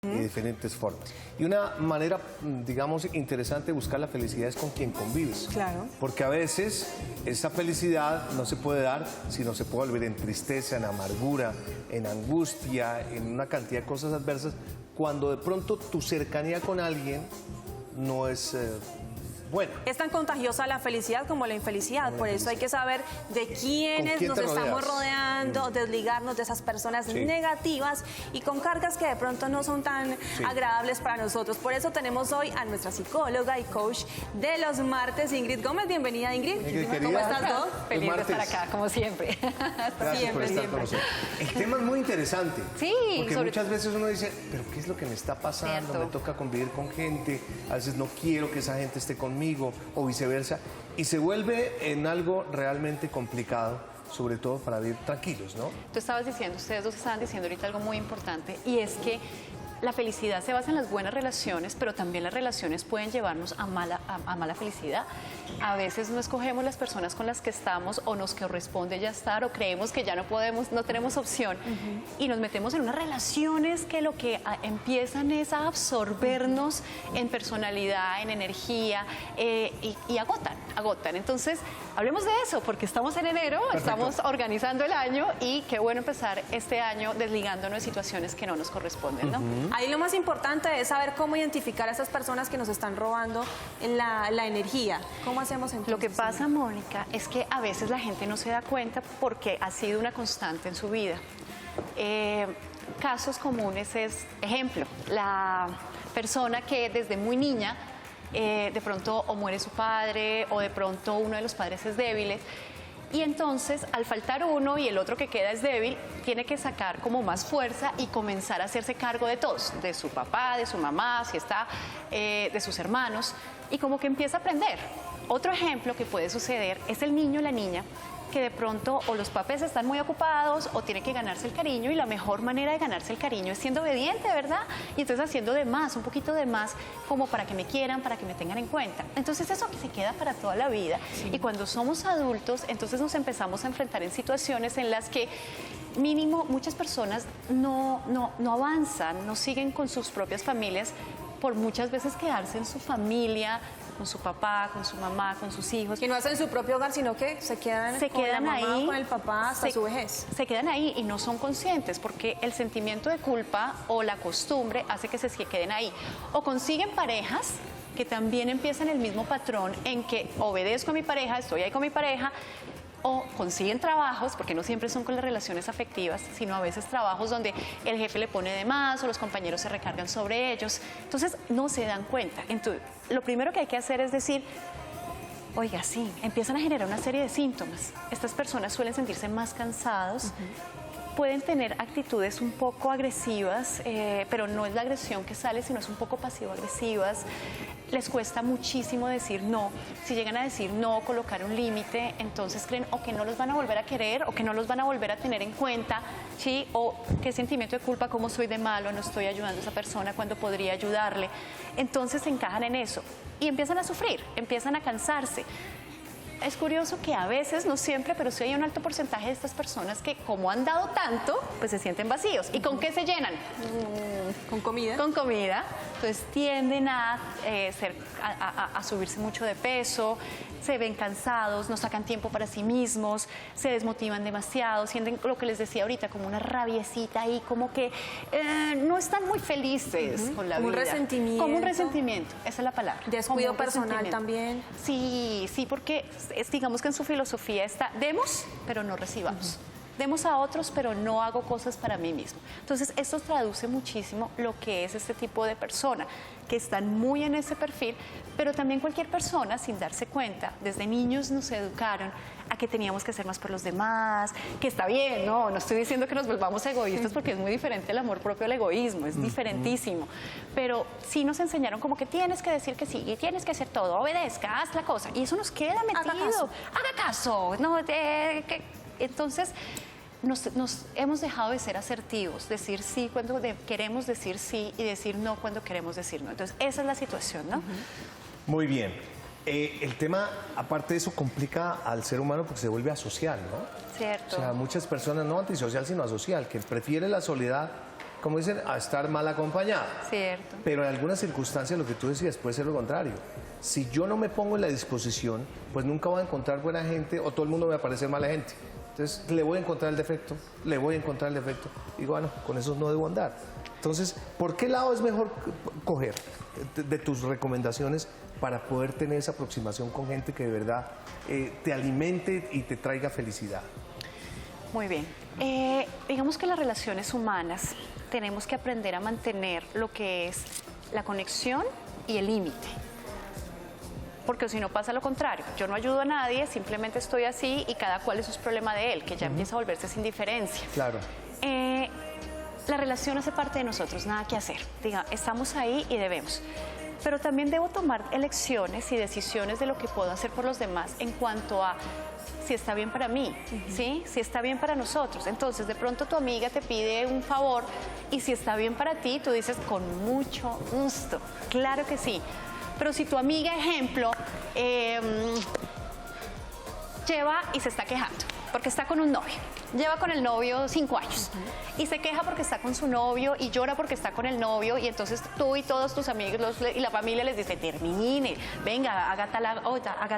y diferentes formas. Y una manera, digamos, interesante de buscar la felicidad es con quien convives. Claro. Porque a veces esa felicidad no se puede dar, sino se puede volver en tristeza, en amargura, en angustia, en una cantidad de cosas adversas, cuando de pronto tu cercanía con alguien no es buena. Es tan contagiosa la felicidad como la infelicidad, por eso hay que saber de quiénes quién nos te estamos rodeas? rodeando, desligarnos de esas personas Sí. negativas y con cargas que de pronto no son tan agradables para nosotros. Por eso tenemos hoy a nuestra psicóloga y coach de los martes, Ingrid Gómez. Bienvenida, Ingrid. Ingrid, ¿Cómo querida. estás, Doc? Feliz de martes. estar acá, como siempre. Gracias por Siempre, estar siempre. con nosotros. El tema es muy interesante. Sí, Porque sobre- muchas veces uno dice, pero ¿qué es lo que me está pasando? Cierto. Me toca convivir con gente, a veces no quiero que esa gente esté conmigo o viceversa. Y se vuelve en algo realmente complicado, sobre todo para vivir tranquilos, ¿no? Tú estabas diciendo, ustedes dos estaban diciendo ahorita algo muy importante, y es que la felicidad se basa en las buenas relaciones, pero también las relaciones pueden llevarnos a mala felicidad. A veces no escogemos las personas con las que estamos o nos corresponde ya estar o creemos que ya no podemos, no tenemos opción y nos metemos en unas relaciones que lo que empiezan es a absorbernos en personalidad, en energía y agotan. Entonces, hablemos de eso porque estamos en enero, estamos organizando el año y qué bueno empezar este año desligándonos de situaciones que no nos corresponden, ¿no? Ahí lo más importante es saber cómo identificar a esas personas que nos están robando la energía. ¿Cómo hacemos entonces? Lo que pasa, Mónica, es que a veces la gente no se da cuenta porque ha sido una constante en su vida. Casos comunes es, ejemplo, la persona que desde muy niña de pronto o muere su padre o de pronto uno de los padres es débil. Y entonces, al faltar uno y el otro que queda es débil, tiene que sacar como más fuerza y comenzar a hacerse cargo de todos, de su papá, de su mamá, si está, de sus hermanos, y como que empieza a aprender. Otro ejemplo que puede suceder es el niño o la niña que de pronto o los papás están muy ocupados o tiene que ganarse el cariño y la mejor manera de ganarse el cariño es siendo obediente, ¿verdad? Y entonces haciendo de más, un poquito de más, como para que me quieran, para que me tengan en cuenta. Entonces eso se queda para toda la vida. Y cuando somos adultos, entonces nos empezamos a enfrentar en situaciones en las que mínimo muchas personas no avanzan, no siguen con sus propias familias por muchas veces quedarse en su familia, con su papá, con su mamá, con sus hijos. Que no hacen su propio hogar, sino que se quedan con la mamá ahí, o con el papá hasta su vejez. Se quedan ahí y no son conscientes porque el sentimiento de culpa o la costumbre hace que se queden ahí. O consiguen parejas que también empiezan el mismo patrón en que obedezco a mi pareja, estoy ahí con mi pareja, o consiguen trabajos, porque no siempre son con las relaciones afectivas, sino a veces trabajos donde el jefe le pone de más o los compañeros se recargan sobre ellos. Entonces, no se dan cuenta. Entonces, lo primero que hay que hacer es decir, oiga, sí, empiezan a generar una serie de síntomas. Estas personas suelen sentirse más cansados, pueden tener actitudes un poco agresivas, pero no es la agresión que sale, sino es un poco pasivo-agresivas. Les cuesta muchísimo decir no. Si llegan a decir no, colocar un límite, entonces creen o que no los van a volver a querer o que no los van a volver a tener en cuenta, ¿sí? O qué sentimiento de culpa, cómo soy de malo, no estoy ayudando a esa persona cuando podría ayudarle. Entonces se encajan en eso y empiezan a sufrir, empiezan a cansarse. Es curioso que a veces, no siempre, pero sí hay un alto porcentaje de estas personas que como han dado tanto, pues se sienten vacíos. ¿Y con qué se llenan? ¿Con comida? Con comida. Entonces tienden a subirse mucho de peso, se ven cansados, no sacan tiempo para sí mismos, se desmotivan demasiado, sienten lo que les decía ahorita, como una rabiecita ahí, como que no están muy felices con la vida. Como un resentimiento. Como un resentimiento, esa es la palabra. Descuido Como un personal resentimiento. también. Sí, porque digamos que en su filosofía está, demos, pero no recibamos. Demos a otros, pero no hago cosas para mí mismo. Entonces, esto traduce muchísimo lo que es este tipo de persona, que están muy en ese perfil, pero también cualquier persona, sin darse cuenta, desde niños nos educaron a que teníamos que hacer más por los demás, que está bien, no estoy diciendo que nos volvamos egoístas porque es muy diferente el amor propio al egoísmo, es diferentísimo, pero sí nos enseñaron como que tienes que decir que sí, y tienes que hacer todo, obedezca, haz la cosa, y eso nos queda metido, haga caso, entonces nos hemos dejado de ser asertivos, decir sí cuando queremos decir sí y decir no cuando queremos decir no. Entonces, esa es la situación, ¿no? Muy bien. El tema, aparte de eso, complica al ser humano porque se vuelve asocial, ¿no? Cierto. O sea, muchas personas, no antisocial, sino asocial, que prefiere la soledad como dicen, a estar mal acompañado. Cierto. Pero en algunas circunstancias lo que tú decías puede ser lo contrario. Si yo no me pongo en la disposición, pues nunca voy a encontrar buena gente o todo el mundo me va a parecer mala gente. Entonces le voy a encontrar el defecto, le voy a encontrar el defecto. Y bueno, con eso no debo andar. Entonces, ¿por qué lado es mejor coger de tus recomendaciones para poder tener esa aproximación con gente que de verdad te alimente y te traiga felicidad? Muy bien. Digamos que las relaciones humanas tenemos que aprender a mantener lo que es la conexión y el límite. Porque si no pasa lo contrario, yo no ayudo a nadie, simplemente estoy así y cada cual es su problema de él, que ya empieza a volverse sin diferencia. Claro. La relación hace parte de nosotros, nada que hacer. Diga, estamos ahí y debemos. Pero también debo tomar elecciones y decisiones de lo que puedo hacer por los demás en cuanto a si está bien para mí, ¿sí? Si está bien para nosotros. Entonces, de pronto tu amiga te pide un favor y si está bien para ti, tú dices, con mucho gusto. Claro que sí. Pero si tu amiga, ejemplo, lleva y se está quejando porque está con un novio, lleva con el novio 5 años y se queja porque está con su novio y llora porque está con el novio y entonces tú y todos tus amigos y la familia les dice, termine, venga, haga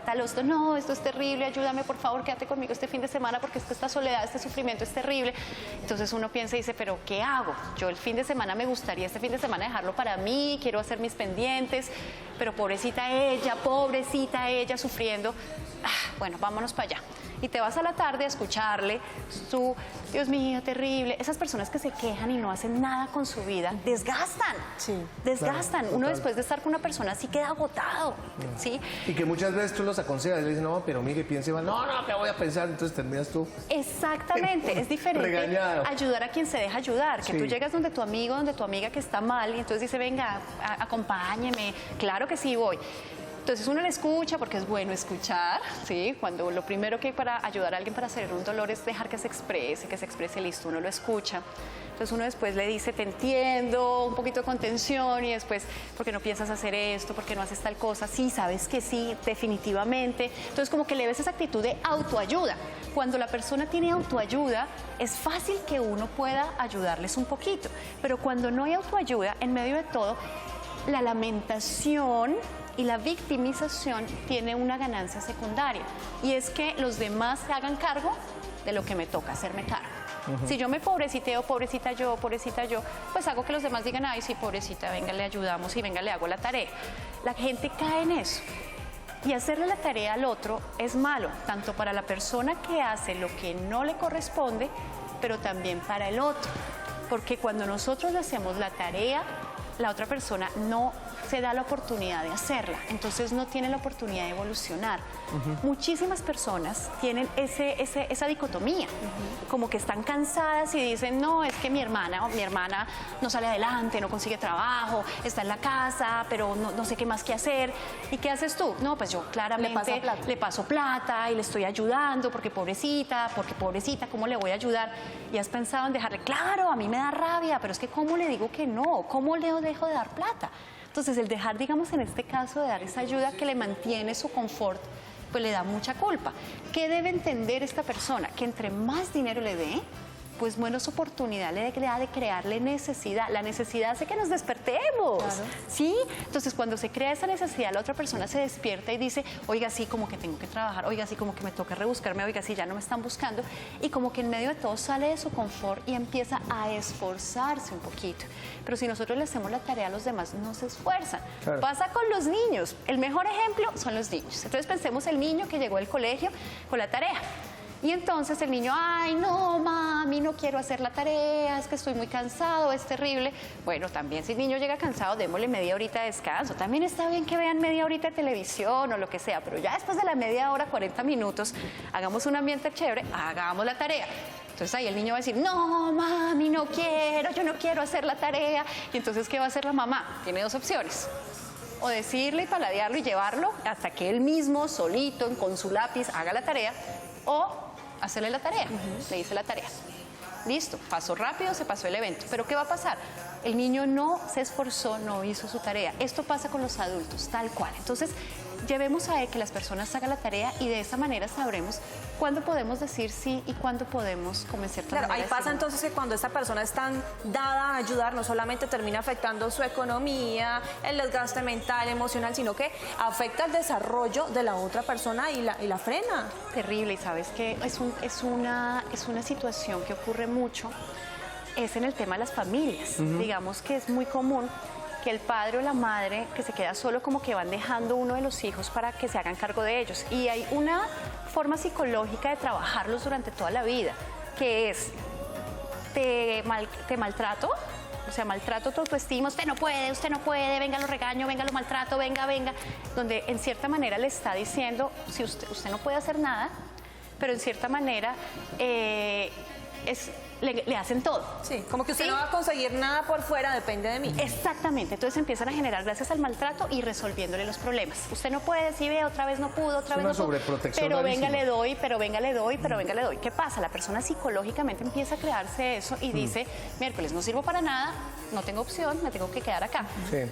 tal esto, no, esto es terrible, ayúdame por favor, quédate conmigo este fin de semana porque esta soledad, este sufrimiento es terrible. Entonces uno piensa y dice, pero ¿qué hago? Yo el fin de semana me gustaría este fin de semana dejarlo para mí, quiero hacer mis pendientes, pero pobrecita ella sufriendo. Bueno, vámonos para allá. Y te vas a la tarde a escucharle su, Dios mío, terrible. Esas personas que se quejan y no hacen nada con su vida, desgastan. Sí. Desgastan. Claro, uno total. después de estar con una persona así queda agotado, ¿sí? Y que muchas veces tú los aconsejas, le dices, no, pero mire, piense mal, no, ¿qué voy a pensar? Entonces terminas tú. Exactamente, es diferente regañado. ayudar a quien se deja ayudar, que Sí. tú llegas donde tu amigo, donde tu amiga que está mal y entonces dice, venga, acompáñeme, claro que sí voy. Entonces uno le escucha porque es bueno escuchar, ¿sí? Cuando lo primero que hay para ayudar a alguien para salir de un dolor es dejar que se exprese, listo, uno lo escucha. Entonces uno después le dice, te entiendo, un poquito de contención y después, ¿por qué no piensas hacer esto? ¿Por qué no haces tal cosa? Sí, sabes que sí, definitivamente. Entonces como que le ves esa actitud de autoayuda. Cuando la persona tiene autoayuda, es fácil que uno pueda ayudarles un poquito. Pero cuando no hay autoayuda, en medio de todo, la lamentación y la victimización tiene una ganancia secundaria y es que los demás se hagan cargo de lo que me toca hacerme cargo. Si yo me pobreciteo, pobrecita yo, pues hago que los demás digan, ay, sí, pobrecita, venga, le ayudamos y venga, le hago la tarea. La gente cae en eso. Y hacerle la tarea al otro es malo, tanto para la persona que hace lo que no le corresponde, pero también para el otro. Porque cuando nosotros le hacemos la tarea, la otra persona no se da la oportunidad de hacerla, entonces no tiene la oportunidad de evolucionar. Muchísimas personas tienen esa dicotomía, como que están cansadas y dicen, no, es que mi hermana no sale adelante, no consigue trabajo, está en la casa, pero no sé qué más que hacer. ¿Y qué haces tú? No, pues yo claramente le paso plata y le estoy ayudando porque pobrecita, ¿cómo le voy a ayudar? Y has pensado en dejarle, claro, a mí me da rabia, pero es que ¿cómo le digo que no? ¿Cómo le dejo de dar plata? Entonces, el dejar, digamos, en este caso, de dar esa ayuda que le mantiene su confort, pues le da mucha culpa. ¿Qué debe entender esta persona? Que entre más dinero le dé, pues menos oportunidad le da de crearle necesidad. La necesidad hace que nos despertemos, claro. ¿Sí? Entonces, cuando se crea esa necesidad, la otra persona se despierta y dice, oiga, sí, como que tengo que trabajar, oiga, sí, como que me toca rebuscarme, oiga, sí, ya no me están buscando. Y como que en medio de todo sale de su confort y empieza a esforzarse un poquito. Pero si nosotros le hacemos la tarea a los demás, no se esfuerzan. Claro. Pasa con los niños. El mejor ejemplo son los niños. Entonces, pensemos el niño que llegó del colegio con la tarea. Y entonces el niño, ay, no, mami, no quiero hacer la tarea, es que estoy muy cansado, es terrible. Bueno, también si el niño llega cansado, démosle media horita de descanso. También está bien que vean media horita de televisión o lo que sea, pero ya después de la media hora, 40 minutos, hagamos un ambiente chévere, hagamos la tarea. Entonces ahí el niño va a decir, no, mami, no quiero, yo no quiero hacer la tarea. Y entonces, ¿qué va a hacer la mamá? Tiene dos opciones. O decirle y paladearlo y llevarlo hasta que él mismo, solito, con su lápiz, haga la tarea, o hacerle la tarea, le hice la tarea. Listo, pasó rápido, se pasó el evento. ¿Pero qué va a pasar? El niño no se esforzó, no hizo su tarea. Esto pasa con los adultos, tal cual. Entonces, llevemos a que las personas hagan la tarea y de esa manera sabremos cuándo podemos decir sí y cuándo podemos convencer. Claro, ahí pasa entonces que cuando esta persona es tan dada a ayudar, no solamente termina afectando su economía, el desgaste mental, emocional, sino que afecta el desarrollo de la otra persona y la frena. Terrible, y sabes que es una situación que ocurre mucho, es en el tema de las familias. Digamos que es muy común que el padre o la madre que se queda solo, como que van dejando uno de los hijos para que se hagan cargo de ellos. Y hay una forma psicológica de trabajarlos durante toda la vida, que es, te maltrato, o sea, maltrato tu autoestima, usted no puede, venga lo regaño, venga lo maltrato, venga, donde en cierta manera le está diciendo, si usted no puede hacer nada, pero en cierta manera le hacen todo. Sí, como que usted no va a conseguir nada por fuera, depende de mí. Exactamente, entonces empiezan a generar gracias al maltrato y resolviéndole los problemas. Usted no puede, si ve, otra vez no pudo, otra vez no pudo. Sobreprotección pero rarísima. venga le doy, pero venga le doy, pero venga le doy. ¿Qué pasa? La persona psicológicamente empieza a crearse eso y dice, miércoles no sirvo para nada, no tengo opción, me tengo que quedar acá.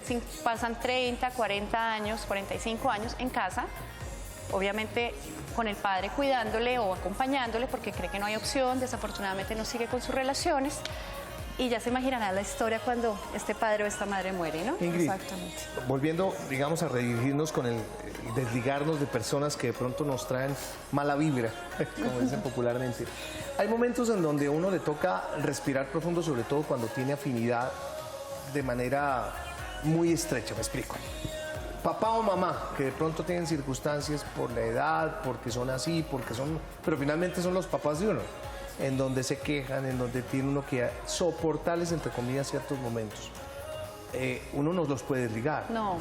Sí. Pasan 30, 40 años, 45 años en casa, obviamente con el padre cuidándole o acompañándole porque cree que no hay opción, desafortunadamente no sigue con sus relaciones y ya se imaginará la historia cuando este padre o esta madre muere, ¿no? Ingrid, Exactamente. volviendo, digamos, a redirigirnos con el desligarnos de personas que de pronto nos traen mala vibra, como dicen popularmente. Hay momentos en donde a uno le toca respirar profundo, sobre todo cuando tiene afinidad de manera muy estrecha, me explico. Papá o mamá, que de pronto tienen circunstancias por la edad, porque son así, pero finalmente son los papás de uno, en donde se quejan, en donde tiene uno que soportarles, entre comillas, ciertos momentos. Uno no los puede desligar. No.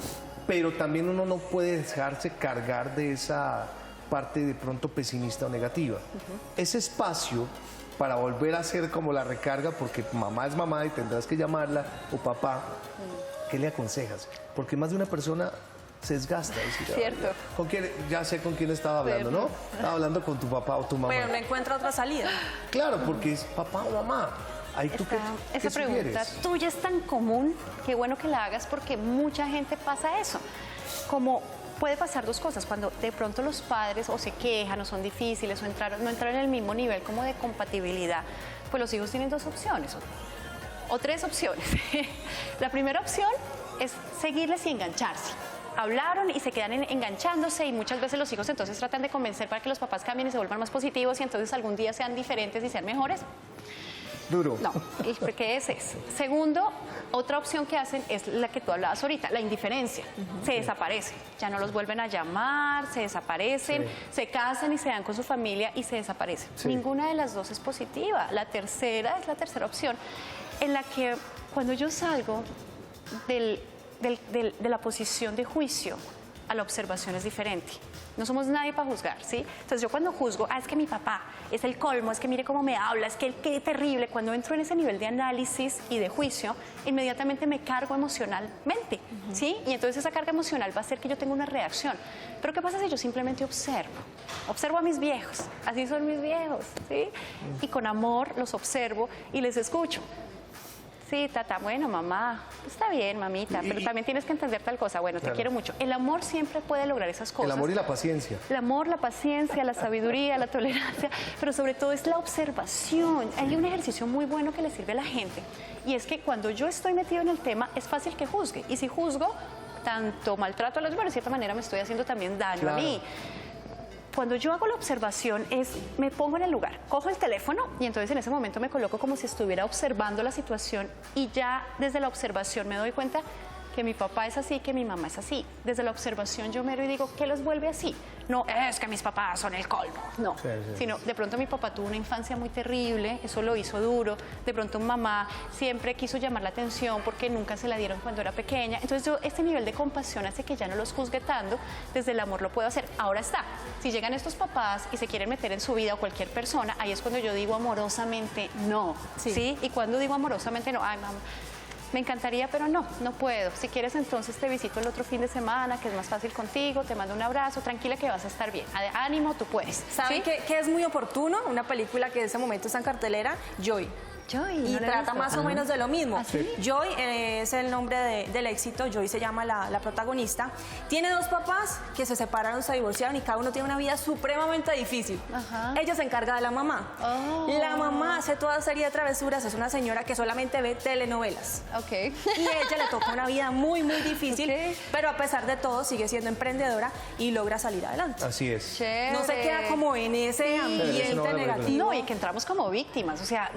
Pero también uno no puede dejarse cargar de esa parte de pronto pesimista o negativa. Ese espacio para volver a ser como la recarga, porque mamá es mamá y tendrás que llamarla, o papá, ¿qué le aconsejas? Porque más de una persona se desgasta. Cierto. ¿Con quién? Ya sé con quién estaba hablando, ¿no? Estaba hablando con tu papá o tu mamá. Pero no encuentra otra salida. Claro, porque es papá o mamá. Ahí tú Esa pregunta tuya es tan común, qué bueno que la hagas porque mucha gente pasa eso. Como puede pasar dos cosas, cuando de pronto los padres o se quejan o son difíciles o no entran en el mismo nivel como de compatibilidad, pues los hijos tienen dos opciones o tres opciones. La primera opción es seguirles y engancharse. Hablaron y se quedan enganchándose y muchas veces los hijos entonces tratan de convencer para que los papás cambien y se vuelvan más positivos y entonces algún día sean diferentes y sean mejores. Duro. No, ¿qué es eso? Segundo, otra opción que hacen es la que tú hablabas ahorita, la indiferencia. Se desaparecen, ya no los vuelven a llamar, se desaparecen, se casan y se dan con su familia y se desaparecen. Ninguna de las dos es positiva. La tercera es la tercera opción, en la que cuando yo salgo de la posición de juicio a la observación es diferente. No somos nadie para juzgar, ¿sí? Entonces yo cuando juzgo, es que mi papá es el colmo, es que mire cómo me habla, es que qué terrible. Cuando entro en ese nivel de análisis y de juicio, inmediatamente me cargo emocionalmente, ¿sí? Y entonces esa carga emocional va a hacer que yo tenga una reacción. Pero ¿qué pasa si yo simplemente observo? Observo a mis viejos, así son mis viejos, ¿sí? Y con amor los observo y les escucho. Sí, tata, bueno, mamá, está bien, mamita, pero también tienes que entender tal cosa. Bueno, te quiero mucho. El amor siempre puede lograr esas cosas. El amor y la paciencia. El amor, la paciencia, la sabiduría, la tolerancia, pero sobre todo es la observación. Hay un ejercicio muy bueno que le sirve a la gente y es que cuando yo estoy metido en el tema es fácil que juzgue y si juzgo, tanto maltrato a los demás, de cierta manera me estoy haciendo también daño a mí. Cuando yo hago la observación me pongo en el lugar, cojo el teléfono y entonces en ese momento me coloco como si estuviera observando la situación y ya desde la observación me doy cuenta que mi papá es así, que mi mamá es así. Desde la observación yo miro y digo, ¿qué los vuelve así? No, es que mis papás son el colmo. No, sino de pronto mi papá tuvo una infancia muy terrible, eso lo hizo duro. De pronto mamá siempre quiso llamar la atención porque nunca se la dieron cuando era pequeña. Entonces yo, este nivel de compasión hace que ya no los juzgue tanto, desde el amor lo puedo hacer. Ahora está, si llegan estos papás y se quieren meter en su vida o cualquier persona, ahí es cuando yo digo amorosamente no, ¿sí? Y cuando digo amorosamente no, ay mamá, me encantaría, pero no puedo. Si quieres, entonces te visito el otro fin de semana, que es más fácil contigo, te mando un abrazo, tranquila que vas a estar bien. Ánimo, tú puedes. ¿Saben qué es muy oportuno? Una película que en ese momento está en cartelera, Joy. Joy, y no la he trata visto. más o menos de lo mismo. ¿Ah, sí? Joy es el nombre del éxito, Joy se llama la protagonista. Tiene dos papás que se separaron, se divorciaron y cada uno tiene una vida supremamente difícil. Ajá. Ella se encarga de la mamá. Oh. La mamá hace toda serie de travesuras, es una señora que solamente ve telenovelas. Ok. Y a ella le toca una vida muy, muy difícil, Ok. pero a pesar de todo sigue siendo emprendedora y logra salir adelante. Así es. Chévere. No se queda como en ese ambiente no, negativo. No, y que entramos como víctimas. O sea,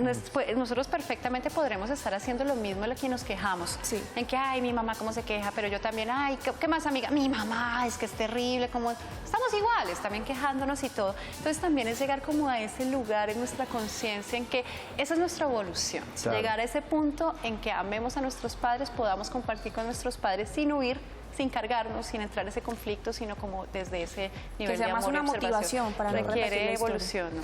nosotros perfectamente podremos estar haciendo lo mismo de lo que nos quejamos. Sí. En que, ay, mi mamá cómo se queja, pero yo también, ay, ¿qué más, amiga? Mi mamá, es que es terrible, como estamos iguales, también quejándonos y todo. Entonces también es llegar como a ese lugar en nuestra conciencia en que esa es nuestra evolución. Claro. Llegar a ese punto en que amemos a nuestros padres, podamos compartir con nuestros padres sin huir, sin cargarnos, sin entrar en ese conflicto, sino como desde ese nivel sea de más amor y una observación. motivación para no repetir la requiere historia. evolución, ¿no?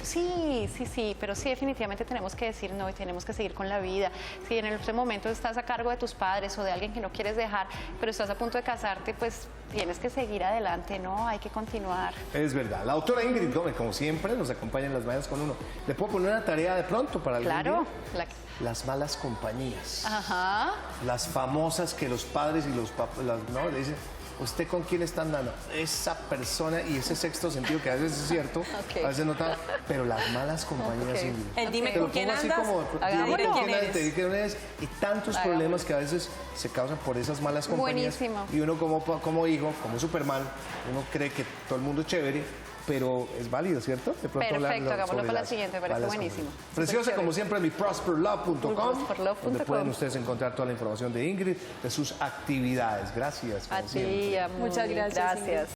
Sí, pero sí definitivamente tenemos que decir no y tenemos que seguir con la vida. Si en ese momento estás a cargo de tus padres o de alguien que no quieres dejar, pero estás a punto de casarte, pues tienes que seguir adelante, ¿no? Hay que continuar. Es verdad. La autora Ingrid Gómez, como siempre, nos acompaña en Las Mañanas con Uno. ¿Le puedo poner una tarea de pronto para algún Claro. día? Las malas compañías. Ajá. Las famosas que los padres y los papás, ¿no? Le dicen, ¿usted con quién está andando? Esa persona y ese sexto sentido que a veces es cierto, Ok. a veces no tan, pero las malas compañías, Ok. Ingrid. El dime Te lo con quién pongo así andas, como, hagámoslo. dime con quién ¿Quién andas, te eres? di quién eres, y tantos Hagámoslo. problemas que a veces se causan por esas malas compañías. Buenísimo. Y uno como hijo, como Superman, uno cree que todo el mundo es chévere, pero es válido, ¿cierto? De pronto Perfecto, hablarlo hagámoslo sobre para la las siguiente, me parece malas buenísimo. compañías. Preciosa, Súper como chévere. siempre, mi prosperlove.com, prosperlove.com. donde pueden ustedes encontrar toda la información de Ingrid, de sus actividades. Gracias. como A ti, siempre. amor. Muchas gracias, Ingrid. Gracias.